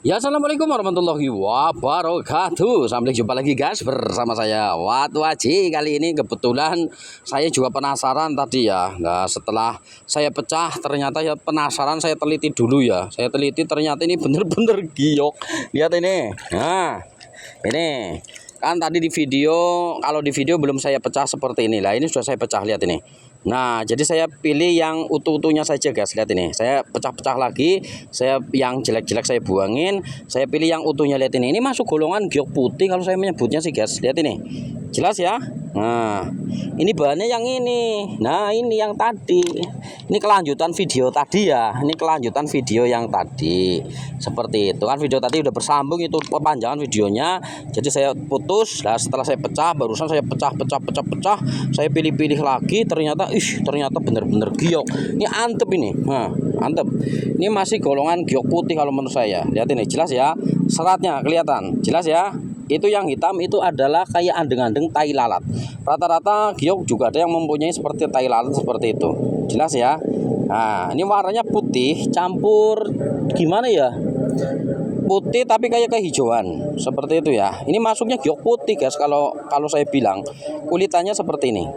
Ya, assalamualaikum warahmatullahi wabarakatuh. Sampai jumpa lagi guys bersama saya Wat Waji. Kali ini kebetulan saya juga penasaran tadi ya. Nah, setelah saya pecah ternyata ya penasaran, saya teliti dulu ya. Saya teliti ternyata ini bener-bener giok. Lihat ini. Nah, ini kan tadi di video, kalau di video belum saya pecah seperti ini lah. Ini sudah saya pecah, lihat ini. Nah, jadi saya pilih yang utuh-utuhnya saja guys. Lihat ini, saya pecah-pecah lagi. Saya yang jelek-jelek saya buangin. Saya pilih yang utuhnya, lihat ini. Ini masuk golongan giok putih kalau saya menyebutnya sih guys. Lihat ini, jelas ya. Nah, ini bahannya yang ini. Nah, ini yang tadi. Ini kelanjutan video tadi ya. Ini kelanjutan video yang tadi. Seperti itu kan, video tadi udah bersambung, itu kepanjangan videonya. Jadi saya putus. Nah, setelah saya pecah, barusan saya pecah. Saya pilih-pilih lagi, ternyata bener-bener giok. Ini antep ini. Nah, antep. Ini masih golongan giok putih kalau menurut saya. Lihat ini, jelas ya. Seratnya kelihatan. Jelas ya. Itu yang hitam itu adalah kayak andeng-andeng tai lalat. Rata-rata giok juga ada yang mempunyai seperti tai lalat seperti itu. Jelas ya. Nah, ini warnanya putih campur gimana ya? Putih tapi kayak kehijauan. Seperti itu ya. Ini masuknya giok putih, guys. Kalau saya bilang kulitannya seperti ini.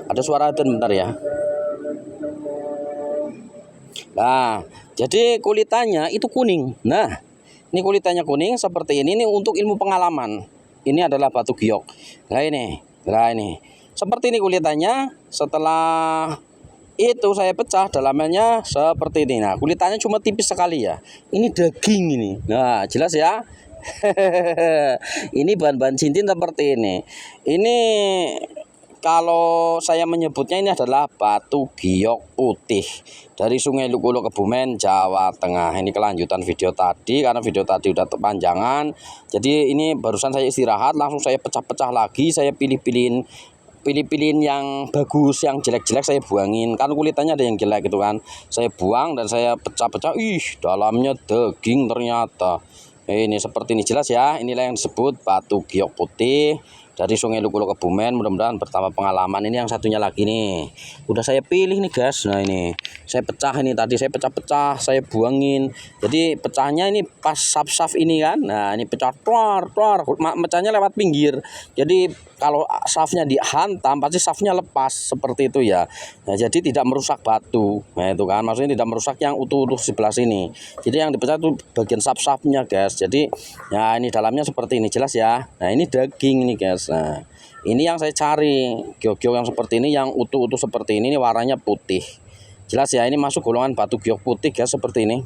Ada suara adzan bentar ya. Nah, jadi kulitannya itu kuning. Nah, ini kulitannya kuning seperti ini. Ini untuk ilmu pengalaman. Ini adalah batu giok. Nah ini. Seperti ini kulitannya. Setelah itu saya pecah, dalamnya seperti ini. Nah, kulitannya cuma tipis sekali ya. Ini daging ini. Nah, jelas ya. Ini bahan-bahan cincin seperti ini. Ini kalau saya menyebutnya ini adalah batu giok putih dari Sungai Lukulo, Kebumen, Jawa Tengah. Ini kelanjutan video tadi karena video tadi udah kepanjangan. Jadi ini barusan saya istirahat, langsung saya pecah-pecah lagi. Saya pilih-pilihin yang bagus, yang jelek-jelek saya buangin. Kan kulitannya ada yang jelek gitu kan. Saya buang dan saya pecah-pecah. Dalamnya daging ternyata. Ini seperti ini, jelas ya. Inilah yang disebut batu giok putih dari Sungai Lukulo, Kebumen. Mudah-mudahan bertambah pengalaman. Ini yang satunya lagi nih, udah saya pilih nih guys. Nah, ini saya pecah, ini tadi saya pecah-pecah, saya buangin. Jadi pecahnya ini pas saf-saf ini kan. Nah, ini pecah tuar, mecahnya lewat pinggir. Jadi kalau safnya dihantam pasti safnya lepas seperti itu ya. Nah, jadi tidak merusak batu. Nah, itu kan maksudnya tidak merusak yang utuh-utuh sebelah sini. Jadi yang dipecah itu bagian saf-safnya guys. Jadi ya ini dalamnya seperti ini, jelas ya. Nah, ini daging ini guys. Nah, ini yang saya cari, giok-giok yang seperti ini, yang utuh-utuh seperti ini warnanya putih. Jelas ya, ini masuk golongan batu giok putih guys, seperti ini.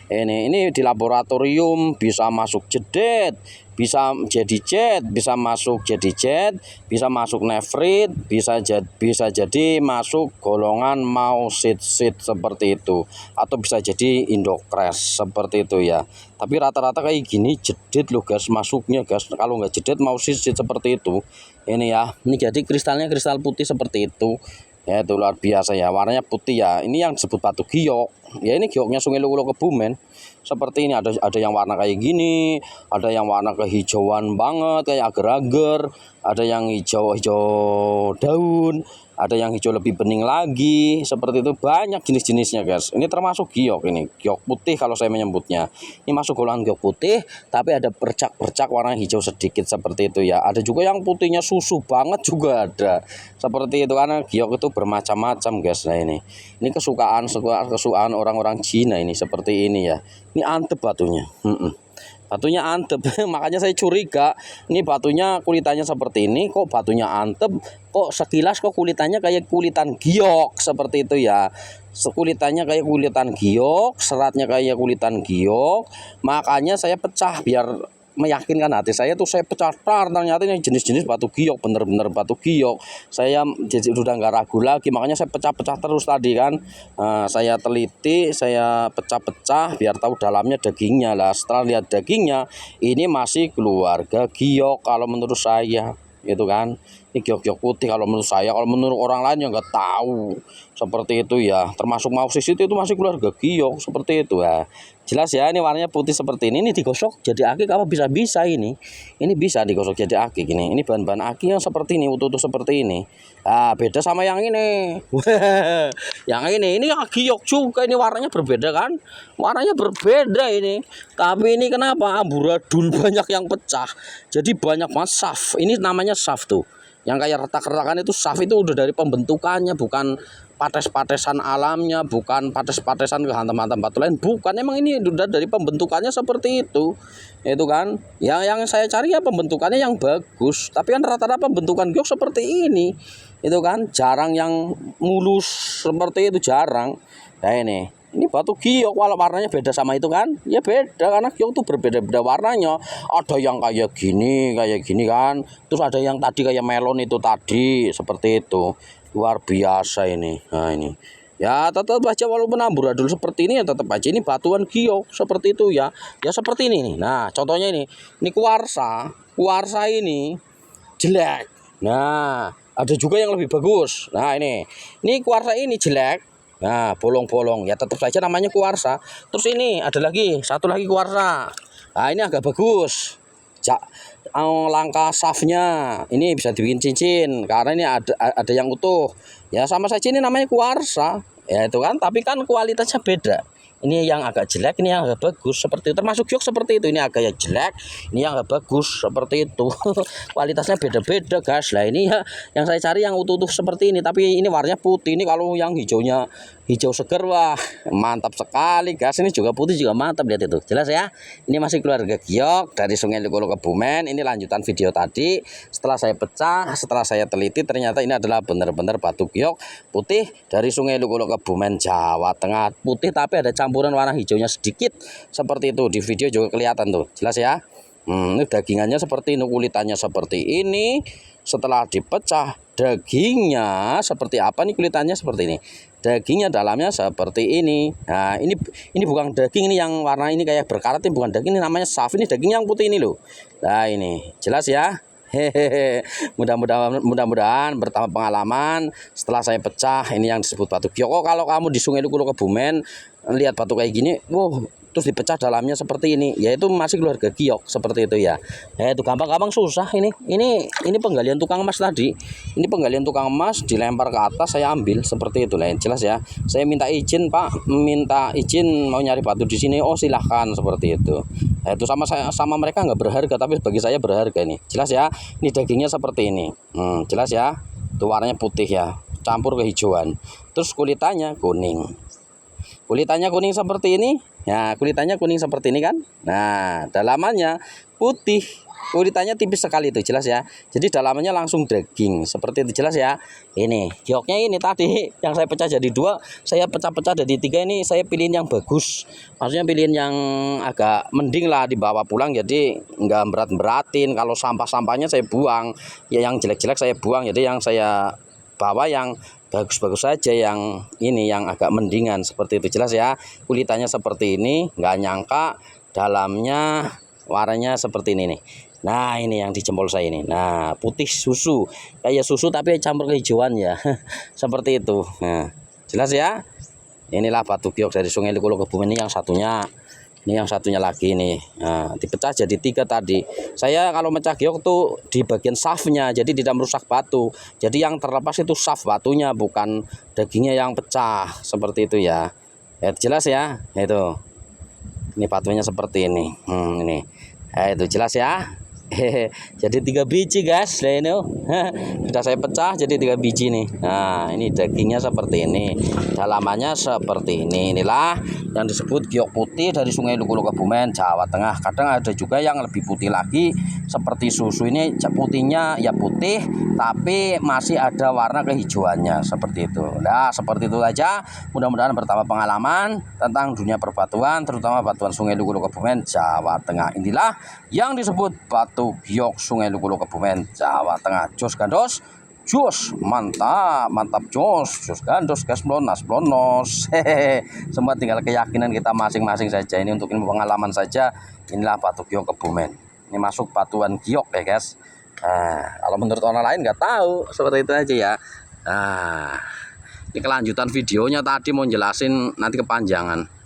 Ini di laboratorium bisa masuk jedet, bisa jadi jet, bisa masuk jadi jet, bisa masuk nefrit, bisa jadi masuk golongan mausit seperti itu, atau bisa jadi indokres seperti itu ya. Tapi rata-rata kayak gini jedet loh guys masuknya guys. Kalau nggak jedet mausit seperti itu. Ini ya, ini jadi kristalnya kristal putih seperti itu. Ya, itu luar biasa ya, warnanya putih ya. Ini yang disebut batu giok. Ya, ini gioknya Sungai Lukulo, Kebumen. Seperti ini, ada yang warna kayak gini, ada yang warna kehijauan banget kayak agar-agar, ada yang hijau daun, ada yang hijau lebih bening lagi. Seperti itu, banyak jenis-jenisnya guys. Ini termasuk giok, ini giok putih kalau saya menyebutnya. Ini masuk golongan giok putih, tapi ada bercak-bercak warna hijau sedikit seperti itu ya. Ada juga yang putihnya susu banget juga ada. Seperti itu, karena giok itu bermacam-macam guys. Nah, ini kesukaan orang-orang Cina ini seperti ini ya. Ini antep batunya. Batunya antep. Makanya saya curiga, ini batunya kulitannya seperti ini, kok batunya antep, kok sekilas kok kulitannya kayak kulitan giok seperti itu ya. Kulitannya kayak kulitan giok, seratnya kayak kulitan giok. Makanya saya pecah biar meyakinkan hati saya tuh, saya pecah ternyata ini jenis-jenis batu giok, bener-bener batu giok. Saya jadi udah nggak ragu lagi, makanya saya pecah-pecah terus tadi kan. Saya teliti, saya pecah-pecah biar tahu dalamnya dagingnya lah. Setelah lihat dagingnya, ini masih keluarga giok kalau menurut saya, gitu kan. Ini giok-giok putih kalau menurut saya, kalau menurut orang lain yang nggak tahu seperti itu ya. Termasuk Mausis itu masih keluarga giok seperti itu ya. Jelas ya, ini warnanya putih seperti ini digosok jadi akik apa bisa ini. Ini bisa digosok jadi akik ini. Ini bahan-bahan akik yang seperti ini, utuh-utuh seperti ini. Ah, beda sama yang ini. Yang ini giok juga, ini warnanya berbeda kan? Warnanya berbeda ini. Tapi ini kenapa amburadul banyak yang pecah. Jadi banyak banget saf. Ini namanya saf tuh. Yang kayak retak-retakan itu saf itu udah dari pembentukannya, bukan pates-patesan alamnya, bukan pates-patesan kehantam-hantam batu lain, bukan. Emang ini udah dari pembentukannya seperti itu kan. Yang saya cari ya pembentukannya yang bagus, tapi kan rata-rata pembentukan giok seperti ini itu kan, jarang yang mulus seperti itu, jarang. Nah ini batu giok, walau warnanya beda sama itu kan, ya beda karena giok tuh berbeda-beda warnanya. Ada yang kayak gini kan, terus ada yang tadi kayak melon itu tadi, seperti itu. Luar biasa ini. Nah ini ya tetap aja walaupun amburadul seperti ini ya tetap aja ini batuan giok seperti itu ya. Ya seperti ini nih. Nah contohnya ini kuarsa ini jelek. Nah ada juga yang lebih bagus. Nah ini kuarsa ini jelek. Nah bolong-bolong ya tetap saja namanya kuarsa. Terus ini ada lagi satu lagi kuarsa. Nah ini agak bagus. Langkah safnya ini bisa dibikin cincin karena ini ada yang utuh ya, sama saja ini namanya kuarsa ya itu kan, tapi kan kualitasnya beda. Ini yang agak jelek, ini yang agak bagus seperti itu. Termasuk giok seperti itu, ini agak ya jelek, ini yang agak bagus seperti itu. Kualitasnya beda-beda guys. Lah ini ya yang saya cari yang utuh-utuh seperti ini, tapi ini warnanya putih. Ini kalau yang hijaunya hijau seger, wah mantap sekali guys. Ini juga putih juga mantap, lihat itu jelas ya. Ini masih keluarga giok dari Sungai Lukulo Kebumen. Ini lanjutan video tadi. Setelah saya pecah, setelah saya teliti, ternyata ini adalah benar-benar batu giok putih dari Sungai Lukulo Kebumen, Jawa Tengah. Putih tapi ada campuran warna hijaunya sedikit seperti itu. Di video juga kelihatan tuh, jelas ya. Ini dagingannya seperti ini, kulitannya seperti ini. Setelah dipecah, dagingnya seperti apa nih? Kulitannya seperti ini, dagingnya dalamnya seperti ini. Nah ini bukan daging, ini yang warna ini kayak berkarat, ini bukan daging, ini namanya saf. Ini daging yang putih ini loh. Nah ini jelas ya. Hehehe, mudah-mudahan bertambah pengalaman. Setelah saya pecah, ini yang disebut batu giok. Oh, kalau kamu di Sungai Lukulo Kebumen lihat batu kayak gini, wow, terus dipecah dalamnya seperti ini, yaitu masih keluarga giok seperti itu ya. Itu gampang-gampang susah ini penggalian tukang emas tadi. Ini penggalian tukang emas dilempar ke atas, saya ambil seperti itu lah. Jelas ya. Saya minta izin, Pak, minta izin mau nyari batu di sini. Oh, silahkan seperti itu. Itu sama mereka nggak berharga, tapi bagi saya berharga ini. Jelas ya. Ini dagingnya seperti ini. Jelas ya. Itu warnanya putih ya, campur kehijauan. Terus kulitannya kuning. Kulitannya kuning seperti ini. Ya, kulitannya kuning seperti ini kan. Nah, dalamannya putih. Kulitannya tipis sekali itu, jelas ya. Jadi dalamannya langsung daging seperti itu, jelas ya. Ini gioknya ini tadi yang saya pecah jadi 2, saya pecah-pecah jadi 3. Ini saya pilihin yang bagus. Maksudnya pilihin yang agak mending lah dibawa pulang, jadi nggak berat-beratin. Kalau sampah-sampahnya saya buang. Ya yang jelek-jelek saya buang. Jadi yang saya bawa yang bagus-bagus saja, yang ini yang agak mendingan seperti itu, jelas ya. Kulitannya seperti ini, nggak nyangka dalamnya warnanya seperti ini nih. Nah ini yang di jempol saya ini. Nah putih susu, kayak susu tapi campur kehijauan ya. Seperti itu. Nah jelas ya. Inilah batu giok dari Sungai Lukulo Kebumen. Ini yang satunya. Ini yang satunya lagi nih. Nah, dipecah jadi 3 tadi. Saya kalau mecah giok tuh di bagian safnya, jadi tidak merusak batu. Jadi yang terlepas itu saf batunya, bukan dagingnya yang pecah. Seperti itu ya. Ya jelas ya. Itu. Ini batunya seperti ini. Ini. Itu jelas ya. Jadi 3 biji guys. Nah ini sudah saya pecah jadi 3 biji nih. Nah ini dagingnya seperti ini, dalamannya seperti ini. Inilah yang disebut giok putih dari Sungai Lukulo Kebumen, Jawa Tengah. Kadang ada juga yang lebih putih lagi seperti susu. Ini putihnya ya putih tapi masih ada warna kehijauannya seperti itu. Nah seperti itu aja. Mudah-mudahan bertambah pengalaman tentang dunia perbatuan, terutama batuan Sungai Lukulo Kebumen, Jawa Tengah. Inilah yang disebut batu giok Sungai Lukulo Kebumen, Jawa Tengah. Jos gandos, jos mantap jos gandos, gas blonos. Semua tinggal keyakinan kita masing-masing saja. Ini untuk ilmu pengalaman saja. Inilah batu giok Kebumen. Ini masuk batuan giok ya guys. Nah, kalau menurut orang lain nggak tahu, seperti itu aja ya. Nah, ini kelanjutan videonya tadi mau jelasin nanti kepanjangan.